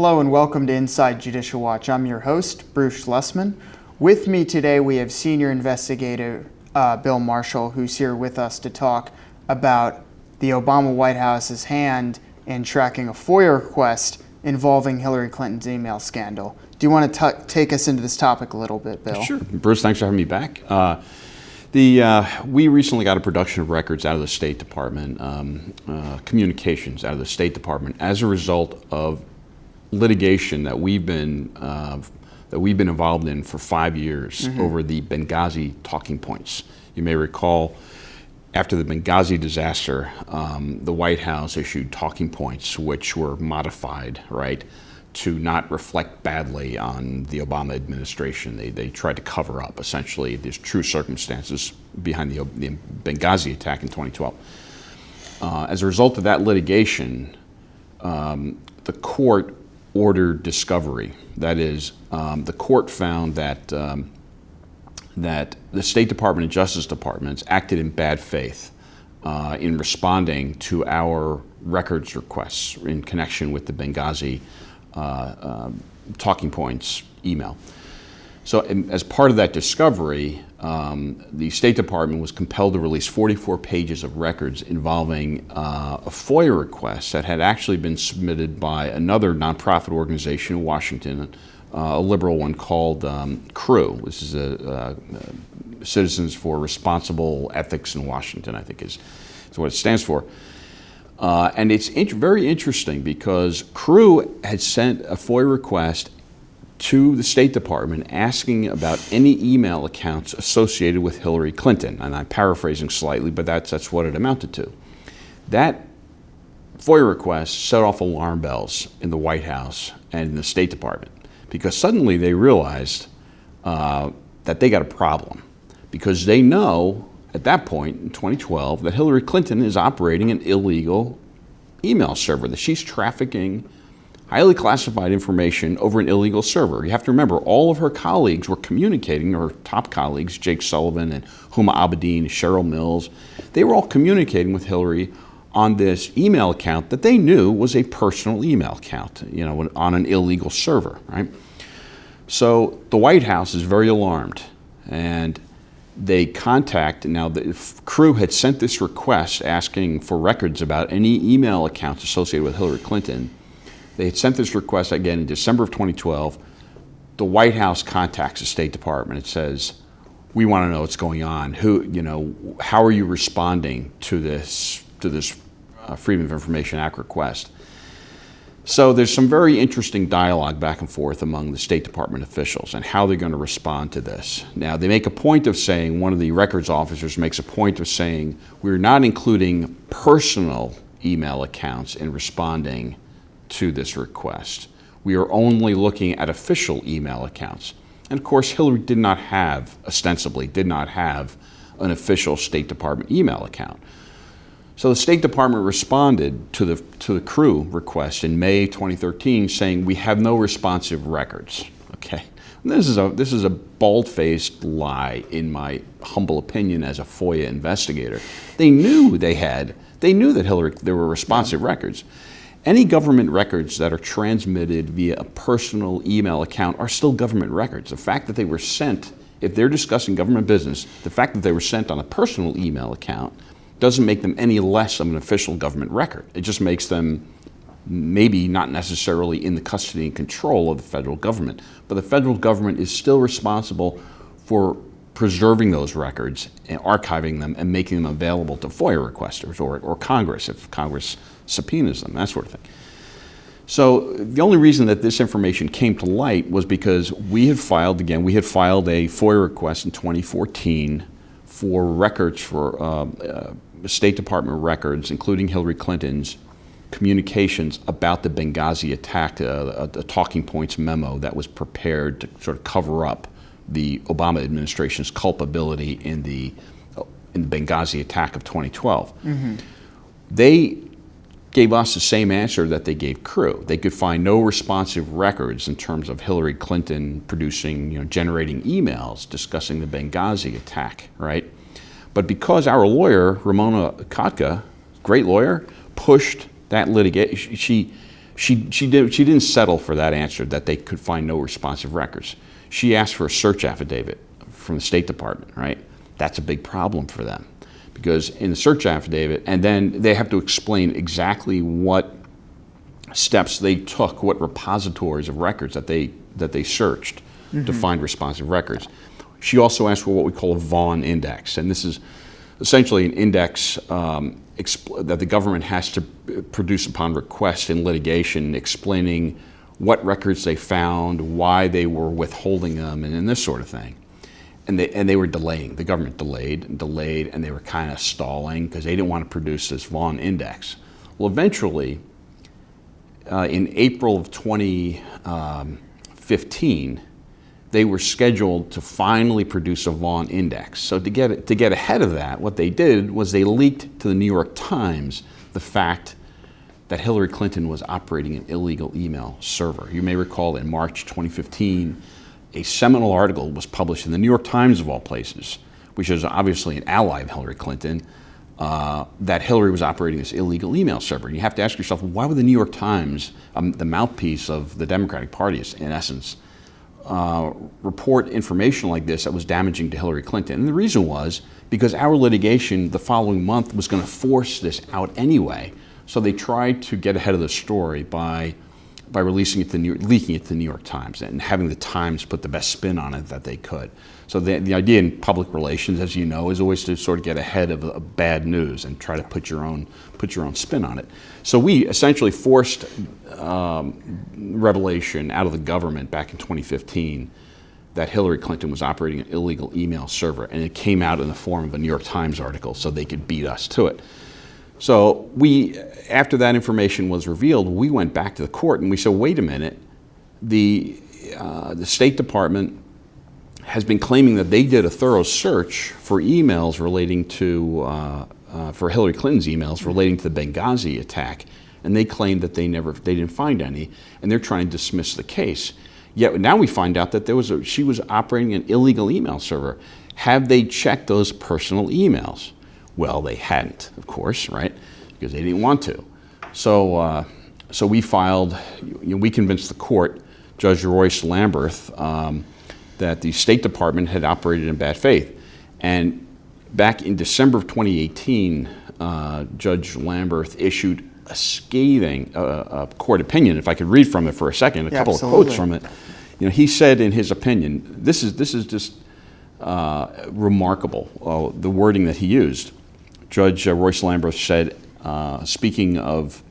Hello and welcome to Inside Judicial Watch. I'm your host, Bruce Schlesman. With me today we have Senior Investigator Bill Marshall, who's here with us to talk about the Obama White House's hand in tracking a FOIA request involving Hillary Clinton's email scandal. Do you want to take us into this topic a little bit, Bill? Sure. Bruce, thanks for having me back. We recently got a production of records out of the State Department, communications out of the State Department as a result of litigation that we've been involved in for 5 years over the Benghazi talking points. You may recall, after the Benghazi disaster, the White House issued talking points which were modified, right, to not reflect badly on the Obama administration. They tried to cover up, essentially, these true circumstances behind the Benghazi attack in 2012. As a result of that litigation, the court ordered discovery. That is, the court found that the State Department and Justice Departments acted in bad faith in responding to our records requests in connection with the Benghazi talking points email. So as part of that discovery, the State Department was compelled to release 44 pages of records involving a FOIA request that had actually been submitted by another nonprofit organization in Washington, a liberal one called CREW. This is Citizens for Responsible Ethics in Washington, I think is what it stands for. And it's very interesting because CREW had sent a FOIA request to the State Department asking about any email accounts associated with Hillary Clinton. And I'm paraphrasing slightly, but that's what it amounted to. That FOIA request set off alarm bells in the White House and in the State Department because suddenly they realized that they got a problem because they know at that point in 2012 that Hillary Clinton is operating an illegal email server, that she's trafficking highly classified information over an illegal server. You have to remember, all of her colleagues were communicating, her top colleagues, Jake Sullivan and Huma Abedin, Cheryl Mills, they were all communicating with Hillary on this email account that they knew was a personal email account, on an illegal server, right? So the White House is very alarmed, and they now the CREW had sent this request asking for records about any email accounts associated with Hillary Clinton. They had sent this request again in December of 2012. The White House contacts the State Department. It says, we want to know what's going on. How are you responding to this Freedom of Information Act request? So there's some very interesting dialogue back and forth among the State Department officials and how they're going to respond to this. Now, they make a point of saying, one of the records officers makes a point of saying, we're not including personal email accounts in responding to this request. We are only looking at official email accounts. And of course, Hillary ostensibly did not have an official State Department email account. So the State Department responded to the CREW request in May 2013 saying, we have no responsive records. Okay. And this is a bald-faced lie, in my humble opinion, as a FOIA investigator. They knew that there were responsive records. Any government records that are transmitted via a personal email account are still government records. The fact that they were sent, if they're discussing government business, the fact that they were sent on a personal email account doesn't make them any less of an official government record. It just makes them maybe not necessarily in the custody and control of the federal government. But the federal government is still responsible for preserving those records and archiving them and making them available to FOIA requesters or Congress, if Congress subpoenas them, that sort of thing. So the only reason that this information came to light was because we had filed a FOIA request in 2014 for records, for State Department records, including Hillary Clinton's communications about the Benghazi attack, a talking points memo that was prepared to sort of cover up the Obama administration's culpability in the Benghazi attack of 2012. They gave us the same answer that they gave CREW. They could find no responsive records in terms of Hillary Clinton producing, generating emails discussing the Benghazi attack, right? But because our lawyer, Ramona Kotka, great lawyer, pushed that litigation, She didn't settle for that answer that they could find no responsive records. She asked for a search affidavit from the State Department, right? That's a big problem for them, because in the search affidavit, and then they have to explain exactly what steps they took, what repositories of records that they searched to find responsive records. She also asked for what we call a Vaughan index, and this is essentially an index that the government has to produce upon request in litigation, explaining what records they found, why they were withholding them, and this sort of thing. And they were delaying. The government delayed, and they were kind of stalling because they didn't want to produce this Vaughan index. Well, eventually, in April of 2015, they were scheduled to finally produce a Vaughan index. So to get ahead of that, what they did was they leaked to the New York Times the fact that Hillary Clinton was operating an illegal email server. You may recall in March 2015, a seminal article was published in the New York Times, of all places, which is obviously an ally of Hillary Clinton, that Hillary was operating this illegal email server. And you have to ask yourself, why would the New York Times, the mouthpiece of the Democratic Party in essence, report information like this that was damaging to Hillary Clinton? And the reason was because our litigation the following month was going to force this out anyway. So they tried to get ahead of the story by releasing it leaking it to the New York Times and having the Times put the best spin on it that they could. So the idea in public relations, as you know, is always to sort of get ahead of bad news and try to put your own spin on it. So we essentially forced revelation out of the government back in 2015 that Hillary Clinton was operating an illegal email server, and it came out in the form of a New York Times article so they could beat us to it. So after that information was revealed, we went back to the court and we said, wait a minute, the State Department has been claiming that they did a thorough search for emails relating to, for Hillary Clinton's emails relating to the Benghazi attack, and they claimed that they didn't find any, and they're trying to dismiss the case. Yet now we find out that she was operating an illegal email server. Have they checked those personal emails? Well, they hadn't, of course, right? Because they didn't want to. So we filed, we convinced the court, Judge Royce Lamberth, that the State Department had operated in bad faith. And back in December of 2018, Judge Lamberth issued a scathing court opinion. If I could read from it for a second, a couple of quotes from it. He said in his opinion, this is just remarkable, the wording that he used. Judge Royce Lamberth said, speaking of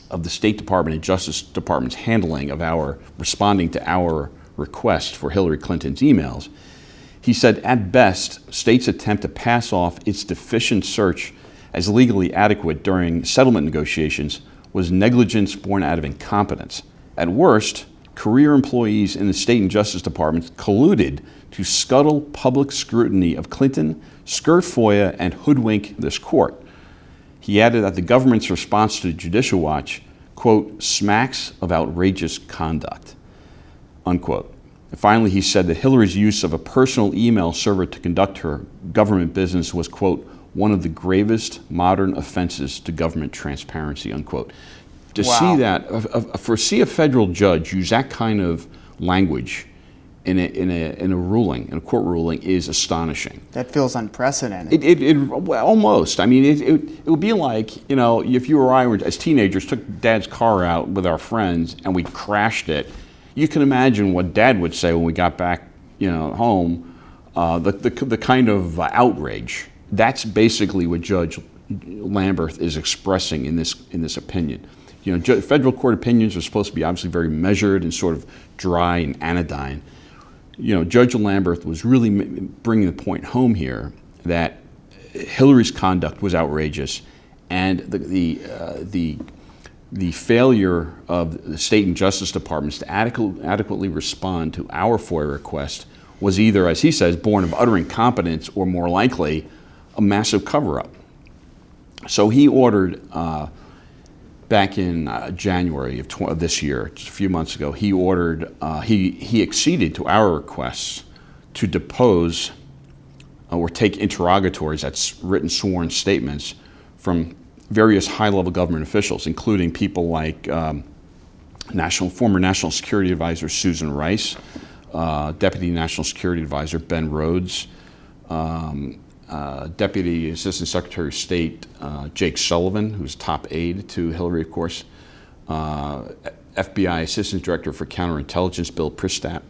the State Department and Justice Department's handling of responding to our request for Hillary Clinton's emails, he said, at best, state's attempt to pass off its deficient search as legally adequate during settlement negotiations was negligence born out of incompetence. At worst, career employees in the State and Justice Departments colluded to scuttle public scrutiny of Clinton, skirt FOIA, and hoodwink this court. He added that the government's response to Judicial Watch, quote, smacks of outrageous conduct, unquote. And finally, he said that Hillary's use of a personal email server to conduct her government business was, quote, one of the gravest modern offenses to government transparency, unquote. To see that, see a federal judge use that kind of language in a ruling, in a court ruling, is astonishing. That feels unprecedented. Well, almost. I mean, it would be like, if you or I were, as teenagers, took Dad's car out with our friends and we crashed it. You can imagine what Dad would say when we got back, home. The kind of outrage. That's basically what Judge Lamberth is expressing in this opinion. Federal court opinions are supposed to be obviously very measured and sort of dry and anodyne. Judge Lamberth was really bringing the point home here that Hillary's conduct was outrageous, and the failure of the State and Justice Departments to adequately respond to our FOIA request was either, as he says, born of utter incompetence or, more likely, a massive cover-up. So he ordered, back in January of this year, just a few months ago, he ordered, he acceded to our requests to depose or take interrogatories, that's written sworn statements, from various high-level government officials, including people like former National Security Advisor Susan Rice, Deputy National Security Advisor Ben Rhodes, Deputy Assistant Secretary of State Jake Sullivan, who's top aide to Hillary, of course, FBI Assistant Director for Counterintelligence Bill Pristat.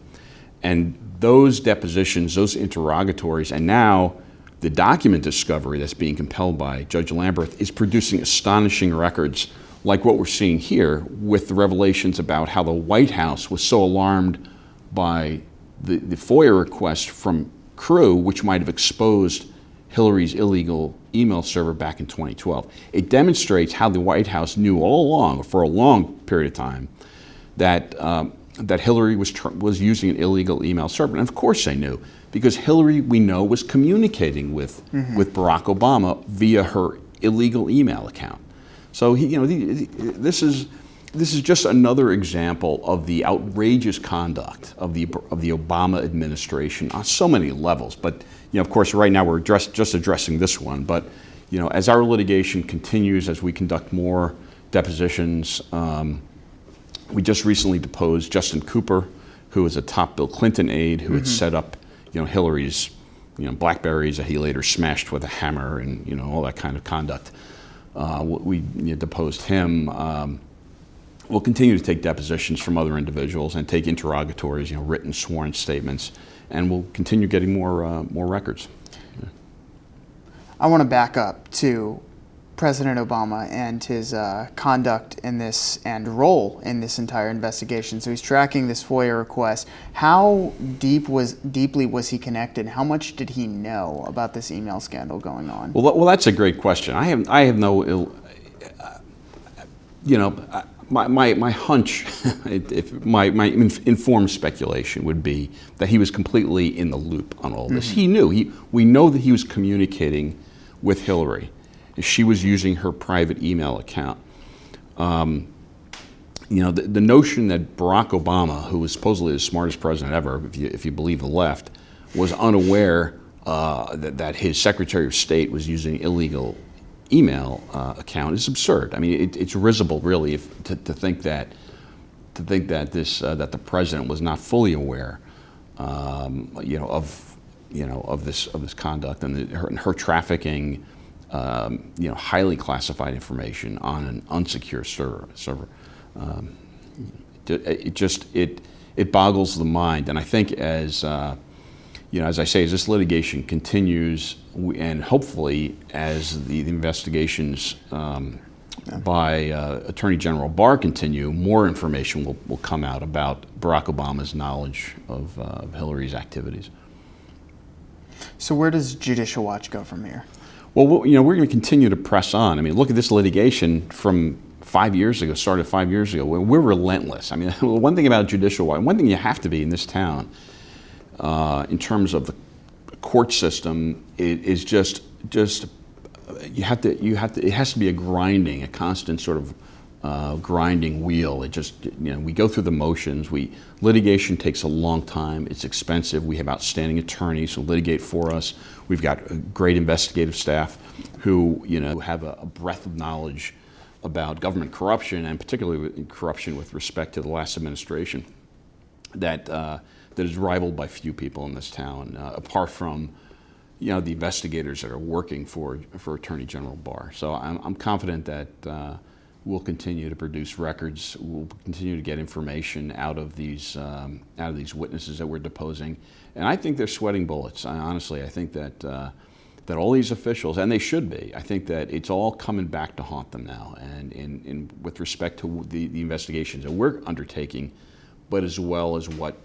And those depositions, those interrogatories, and now the document discovery that's being compelled by Judge Lamberth is producing astonishing records like what we're seeing here with the revelations about how the White House was so alarmed by the FOIA request from Crew, which might have exposed Hillary's illegal email server back in 2012. It demonstrates how the White House knew all along, for a long period of time, that Hillary was using an illegal email server. And of course they knew, because Hillary, we know, was communicating with Barack Obama via her illegal email account. So this is just another example of the outrageous conduct of the Obama administration on so many levels. But of course, right now we're just addressing this one. But as our litigation continues, as we conduct more depositions, we just recently deposed Justin Cooper, who was a top Bill Clinton aide who had set up Hillary's Blackberries that he later smashed with a hammer and all that kind of conduct. We deposed him. We'll continue to take depositions from other individuals and take interrogatories, written sworn statements, and we'll continue getting more records. Yeah. I want to back up to President Obama and his conduct in this and role in this entire investigation. So he's tracking this FOIA request. How deeply was he connected? How much did he know about this email scandal going on? Well, that's a great question. I have no, my hunch, my informed speculation would be that he was completely in the loop on all this. He knew. We know that he was communicating with Hillary. She was using her private email account. The notion that Barack Obama, who was supposedly the smartest president ever, if you believe the left, was unaware that his Secretary of State was using illegal email account is absurd. I mean, it's risible, really, to think that the president was not fully aware, of this conduct and her trafficking. Highly classified information on an unsecure server. It boggles the mind, and I think as I say, as this litigation continues, and hopefully as the investigations by Attorney General Barr continue, more information will come out about Barack Obama's knowledge of Hillary's activities. So where does Judicial Watch go from here? Well, we're going to continue to press on. I mean, look at this litigation from 5 years ago, started 5 years ago. We're relentless. I mean, one thing about Judicial Watch, one thing you have to be in this town, in terms of the court system, is just it has to be a constant sort of grinding wheel. It just, we go through the motions. Litigation takes a long time. It's expensive. We have outstanding attorneys who litigate for us. We've got a great investigative staff who, have a breadth of knowledge about government corruption, and particularly corruption with respect to the last administration, that is rivaled by few people in this town, apart from, the investigators that are working for Attorney General Barr. So I'm confident that we'll continue to produce records. We'll continue to get information out of these witnesses that we're deposing, and I think they're sweating bullets. Honestly, I think that all these officials, and they should be, I think that it's all coming back to haunt them now, and with respect to the investigations that we're undertaking, but as well as what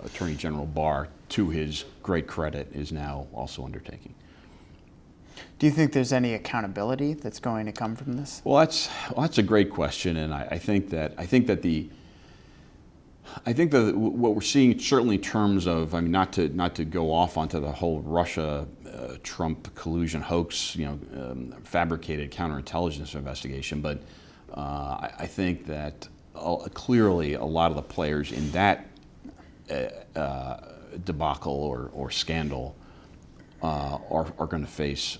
Attorney General Barr, to his great credit, is now also undertaking. Do you think there's any accountability that's going to come from this? Well, that's a great question, and I think that what we're seeing, certainly in terms of, I mean, not to go off onto the whole Russia Trump collusion hoax, fabricated counterintelligence investigation, but I think that clearly a lot of the players in that debacle or scandal are going to face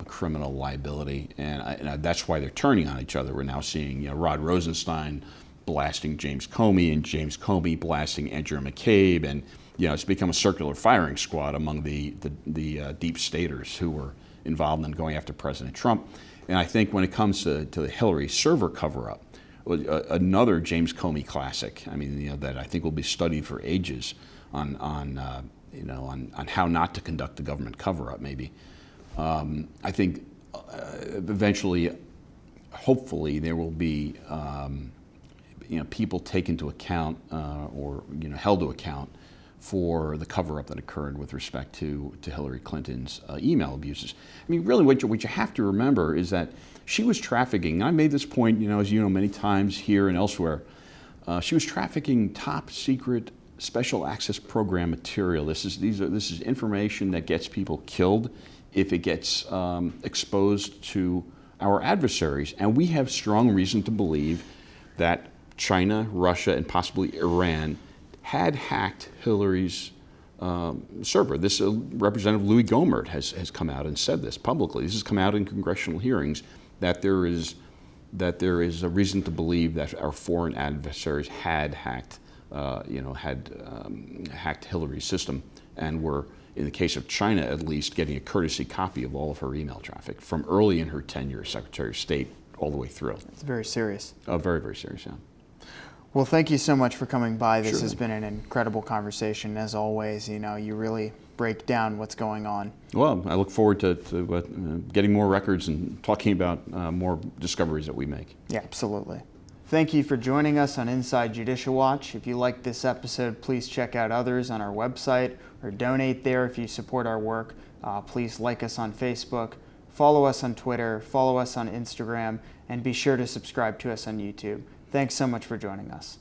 criminal liability, and that's why they're turning on each other. We're now seeing Rod Rosenstein blasting James Comey, and James Comey blasting Andrew McCabe, and it's become a circular firing squad among the deep staters who were involved in going after President Trump. And I think when it comes to the Hillary server cover-up, another James Comey classic. I mean, that I think will be studied for ages on how not to conduct the government cover-up. Maybe I think eventually, hopefully, there will be people taken into account or held to account for the cover-up that occurred with respect to Hillary Clinton's email abuses. I mean, really, what you have to remember is that she was trafficking. And I made this point, as you know, many times here and elsewhere. She was trafficking top secret special access program material. This is information that gets people killed if it gets exposed to our adversaries. And we have strong reason to believe that China, Russia, and possibly Iran had hacked Hillary's server. This Representative Louis Gohmert has come out and said this publicly. This has come out in congressional hearings that there is a reason to believe that our foreign adversaries had hacked hacked Hillary's system, and were, in the case of China at least, getting a courtesy copy of all of her email traffic from early in her tenure as Secretary of State all the way through. It's very serious. Very, very serious, yeah. Well, thank you so much for coming by. This Sure. has been an incredible conversation, as always. You really break down what's going on. Well, I look forward to getting more records and talking about more discoveries that we make. Yeah, absolutely. Thank you for joining us on Inside Judicial Watch. If you liked this episode, please check out others on our website or donate there if you support our work. Please like us on Facebook, follow us on Twitter, follow us on Instagram, and be sure to subscribe to us on YouTube. Thanks so much for joining us.